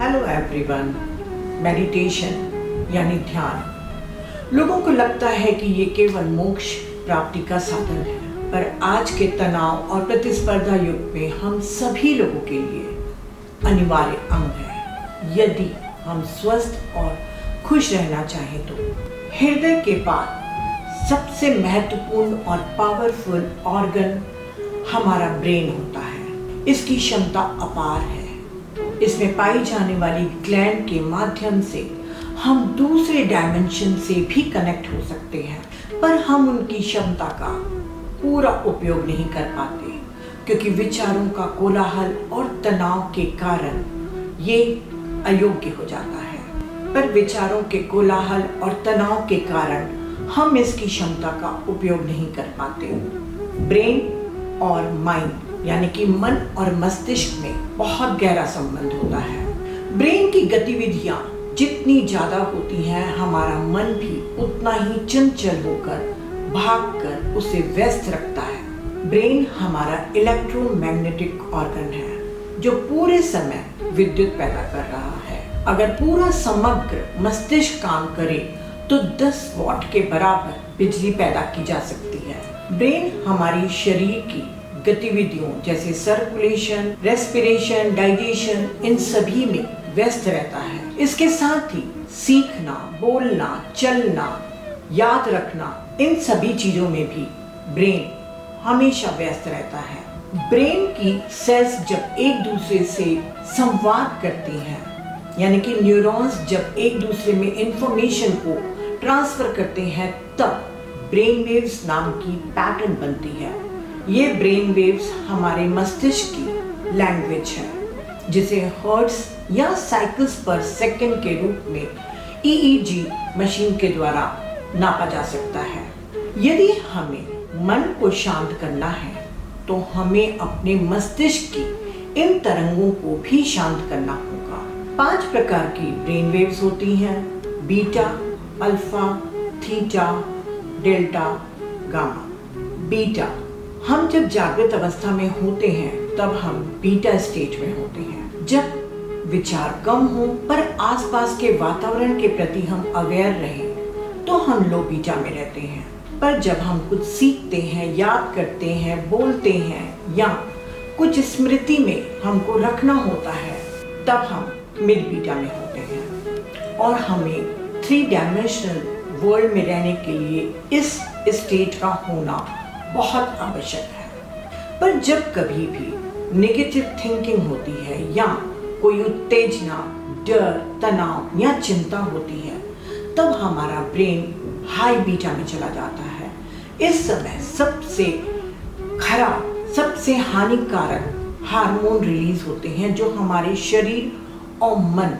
Hello everyone. Meditation यानी ध्यान लोगों को लगता है कि ये केवल मोक्ष प्राप्ति का साधन है, पर आज के तनाव और प्रतिस्पर्धा युग में हम सभी लोगों के लिए अनिवार्य अंग है। यदि हम स्वस्थ और खुश रहना चाहें तो हृदय के बाद सबसे महत्वपूर्ण और पावरफुल ऑर्गन हमारा ब्रेन होता है। इसकी क्षमता अपार है। इसमें पाई जाने वाली ग्लैंड के माध्यम से हम दूसरे डायमेंशन से भी कनेक्ट हो सकते हैं, पर हम उनकी क्षमता का पूरा उपयोग नहीं कर पाते क्योंकि विचारों का कोलाहल और तनाव के कारण ये अयोग्य हो जाता है। पर विचारों के कोलाहल और तनाव के कारण हम इसकी क्षमता का उपयोग नहीं कर पाते। ब्रेन और माइंड यानी कि मन और मस्तिष्क में बहुत गहरा संबंध होता है। ब्रेन की गतिविधियां जितनी ज्यादा होती हैं, हमारा मन भी उतना ही चंचल होकर भागकर उसे व्यस्त रखता है। ब्रेन हमारा इलेक्ट्रोमैग्नेटिक ऑर्गन है जो पूरे समय विद्युत पैदा कर रहा है। अगर पूरा समग्र मस्तिष्क काम करे तो 10 वॉट के बराबर बिजली पैदा की जा सकती है। ब्रेन हमारी शरीर की गतिविधियों जैसे सर्कुलेशन, रेस्पिरेशन, डाइजेशन, इन सभी में व्यस्त रहता है। इसके साथ ही सीखना, बोलना, चलना, याद रखना, इन सभी चीजों में भी ब्रेन हमेशा व्यस्त रहता है। ब्रेन की सेल्स जब एक दूसरे से संवाद करती हैं, यानी कि न्यूरॉन्स जब एक दूसरे में इंफॉर्मेशन को ट्रांसफर करते हैं, तब ब्रेन वेव्स नाम की पैटर्न बनती है। ये ब्रेन वेव्स हमारे मस्तिष्क की लैंग्वेज है, जिसे हर्ट्ज या साइकिल्स पर सेकंड के रूप में EEG मशीन के द्वारा नापा जा सकता है। यदि हमें मन को शांत करना है तो हमें अपने मस्तिष्क की इन तरंगों को भी शांत करना होगा। 5 प्रकार की ब्रेन वेव्स होती हैं: beta, alpha, theta, delta, gamma. Beta, हम जब जागृत अवस्था में होते हैं तब हम बीटा स्टेट में होते हैं। जब विचार कम हो पर आसपास के वातावरण के प्रति हम अवेयर रहें तो हम लो बीटा में रहते हैं। पर जब हम कुछ सीखते हैं, याद करते हैं, बोलते हैं या कुछ स्मृति में हमको रखना होता है, तब हम मिड बीटा में होते हैं। और हमें 3 डायमेंशनल वर्ल्ड में रहने के लिए इस स्टेट का होना बहुत आवश्यक है। पर जब कभी भी नेगेटिव थिंकिंग होती है या कोई उत्तेजना, डर, तनाव या चिंता होती है, तब हमारा ब्रेन हाई बीटा में चला जाता है। इस समय सबसे खराब, सबसे हानिकारक हार्मोन रिलीज होते हैं जो हमारे शरीर और मन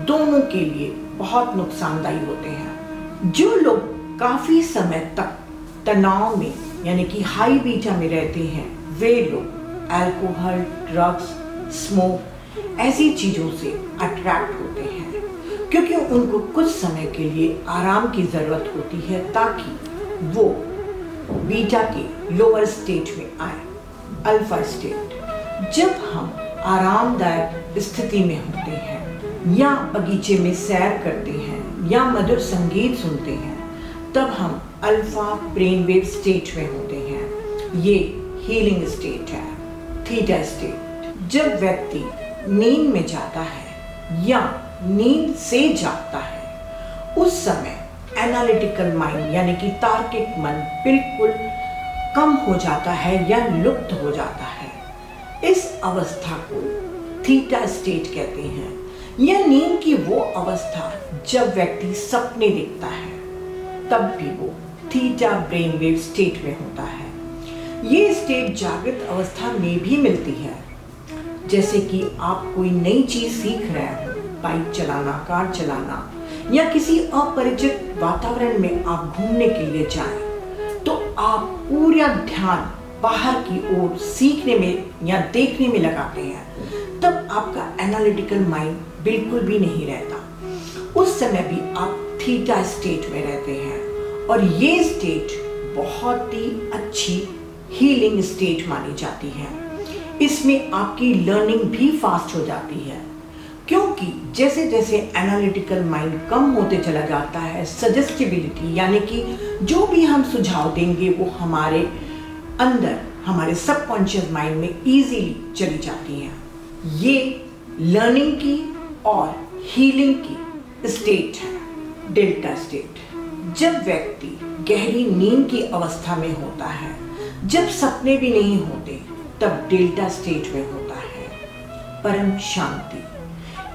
दोनों के लिए बहुत नुकसानदायी होते हैं। जो लोग काफी समय तक तनाव में यानी कि हाई बीटा में रहते हैं, वे लोग अल्कोहल, ड्रग्स, स्मोक ऐसी चीजों से अट्रैक्ट होते हैं क्योंकि उनको कुछ समय के लिए आराम की जरूरत होती है ताकि वो बीटा के लोअर स्टेट में आए, अल्फा स्टेट। जब हम आरामदायक स्थिति में होते हैं या बगीचे में सैर करते हैं या मधुर संगीत सुनते हैं, तब हम अल्फा ब्रेन वेव स्टेट में होते हैं। ये हीलिंग स्टेट है। थीटा स्टेट, जब व्यक्ति नींद में जाता है या नींद से जागता है, उस समय एनालिटिकल माइंड यानी कि तार्किक मन बिल्कुल कम हो जाता है या लुप्त हो जाता है। इस अवस्था को थीटा स्टेट कहते हैं। यह नींद की वो अवस्था जब व्यक्ति सपने देखता है, तब भी वो थीटा ब्रेन वेव स्टेट में होता है। ये स्टेट जागृत अवस्था में भी मिलती है। जैसे कि आप कोई नई चीज सीख रहे हो, बाइक चलाना, कार चलाना, या किसी अपरिचित वातावरण में आप घूमने के लिए जाएं, तो आप पूरा ध्यान बाहर की ओर सीखने में या देखने में लगाते हैं, तब आपका एनालिटिकल माइंड बिल्कुल भी नहीं रहता। उस समय भी आप थीटा स्टेट में रहते हैं और ये स्टेट बहुत ही अच्छी हीलिंग स्टेट मानी जाती है। इसमें आपकी लर्निंग भी फास्ट हो जाती है क्योंकि क्योंकि जैसे जैसे एनालिटिकल माइंड कम होते चला जाता है, सजेस्टिबिलिटी यानी कि जो भी हम सुझाव देंगे वो हमारे अंदर, हमारे सबकॉन्शियस माइंड में इजीली चली जाती हैं। ये लर्निंग की और हीलिंग की स्टेट है, डेल्टा स्टेट। जब व्यक्ति गहरी नींद की अवस्था में होता है, जब सपने भी नहीं होते, तब डेल्टा स्टेट में होता है परम शांति।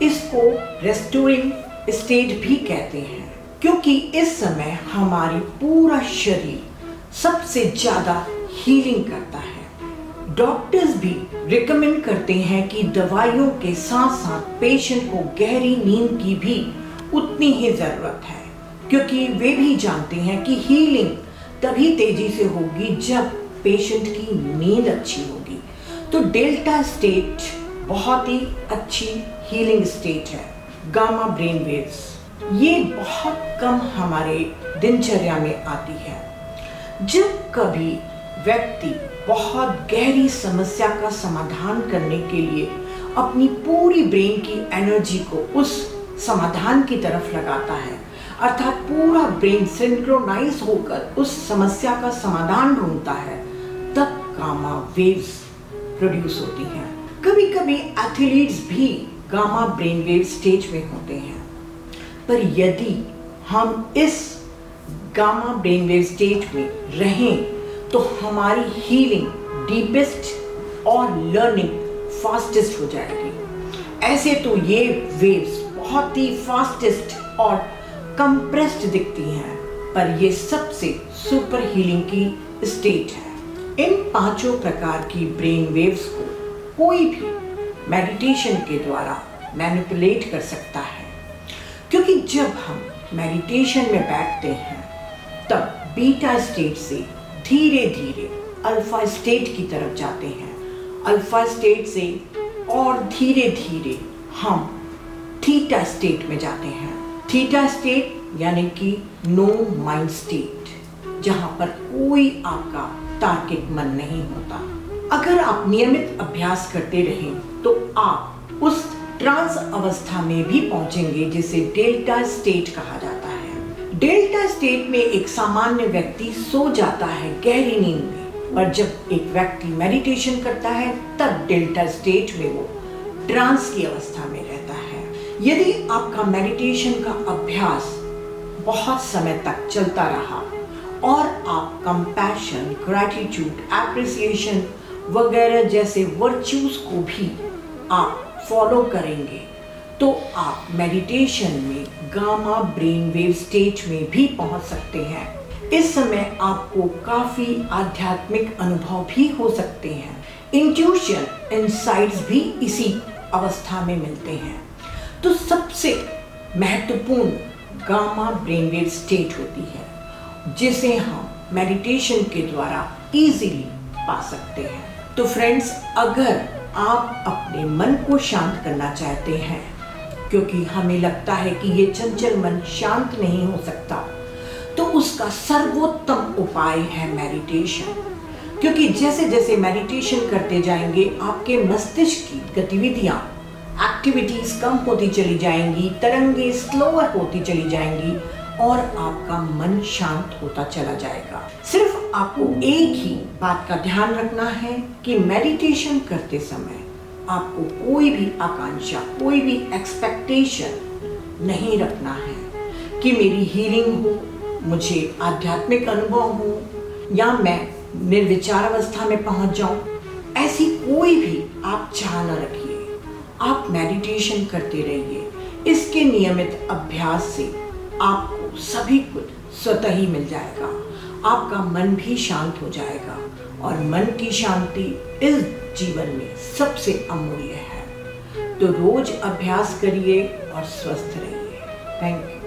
इसको रेस्टोरिंग स्टेट भी कहते हैं, क्योंकि इस समय हमारी पूरा शरीर सबसे ज्यादा हीलिंग करता है। डॉक्टर्स भी रिकमेंड करते हैं कि दवाइयों के साथ साथ पेशेंट को गहरी नींद की भी उतनी ही जरूरत है, क्योंकि वे भी जानते हैं कि हीलिंग तभी तेजी से होगी जब पेशेंट की नींद अच्छी होगी। तो डेल्टा स्टेट बहुत ही अच्छी हीलिंग स्टेट है। गामा ब्रेन वेव्स, ये बहुत कम हमारे दिनचर्या में आती है। जब कभी व्यक्ति बहुत गहरी समस्या का समाधान करने के लिए अपनी पूरी ब्रेन की एनर्जी को उस समाधान की तरफ लगाता है, अर्थात पूरा ब्रेन सिंक्रोनाइज होकर उस समस्या का समाधान ढूंढता है, तब गामा वेव्स प्रोड्यूस होती हैं। कभी कभी एथलीट्स भी गामा ब्रेन वेव स्टेज में होते हैं, पर यदि हम इस गामा ब्रेन वेव स्टेज में रहें तो हमारी हीलिंग डीपेस्ट और लर्निंग फास्टेस्ट हो जाएगी। ऐसे तो ये वेव्स बहुत ही फास्टेस्ट और कंप्रेस्ड दिखती हैं, पर ये सबसे सुपर हीलिंग की स्टेट है। इन पांचों प्रकार की ब्रेन वेव्स को कोई भी मेडिटेशन के द्वारा मैनिपुलेट कर सकता है, क्योंकि जब हम मेडिटेशन में बैठते हैं तब बीटा स्टेट से धीरे धीरे अल्फा स्टेट की तरफ जाते हैं। अल्फा स्टेट से और धीरे धीरे हम थीटा स्टेट में जाते हैं। थीटा स्टेट यानी कि नो माइंड स्टेट, जहां पर कोई आपका तार्किक मन नहीं होता। अगर आप नियमित अभ्यास करते रहें तो आप उस ट्रांस अवस्था में भी पहुंचेंगे जिसे डेल्टा स्टेट कहा जाता है। डेल्टा स्टेट में एक सामान्य व्यक्ति सो जाता है गहरी नींद में, और जब एक व्यक्ति मेडिटेशन करता है तब डेल्टा स्टेट में वो ट्रांस की अवस्था में रहता है। यदि आपका मेडिटेशन का अभ्यास बहुत समय तक चलता रहा और आप कंपैशन, ग्रैटिट्यूड, एप्रिसिएशन वगैरह जैसे वर्च्यूज को भी आप फॉलो करेंगे, तो आप मेडिटेशन में गामा ब्रेन वेव स्टेट में भी पहुंच सकते हैं। इस समय आपको काफी आध्यात्मिक अनुभव भी हो सकते हैं। इंट्यूशन, इनसाइट्स भी इसी अवस्था में मिलते हैं। तो सबसे महत्वपूर्ण गामा ब्रेन वेव स्टेट होती है, जिसे हम मेडिटेशन के द्वारा इजीली पा सकते हैं। तो फ्रेंड्स, अगर आप अपने मन को शांत करना चाहते हैं, क्योंकि हमें लगता है कि ये चंचल मन शांत नहीं हो सकता, तो उसका सर्वोत्तम उपाय है मेडिटेशन। क्योंकि जैसे जैसे मेडिटेशन करते जाएंगे आपके मस्तिष्क की गतिविधियां, एक्टिविटीज कम होती चली जाएंगी, तरंगे स्लोअर होती चली जाएंगी और आपका मन शांत होता चला जाएगा। सिर्फ आपको एक ही बात का ध्यान रखना है कि मेडिटेशन करते समय आपको कोई भी आकांक्षा, कोई भी एक्सपेक्टेशन नहीं रखना है कि मेरी हीलिंग हो, मुझे आध्यात्मिक अनुभव हो, या मैं निर्विचार अवस्था में पहुंच जाऊं। ऐसी कोई भी आप चाह न रखिए। आप मेडिटेशन करते रहिए। इसके नियमित अभ्यास से आपको सभी कुछ स्वतः ही मिल जाएगा। आपका मन भी शांत हो जाएगा, और मन की शांति इस जीवन में सबसे अमूल्य है। तो रोज अभ्यास करिए और स्वस्थ रहिए। Thank you.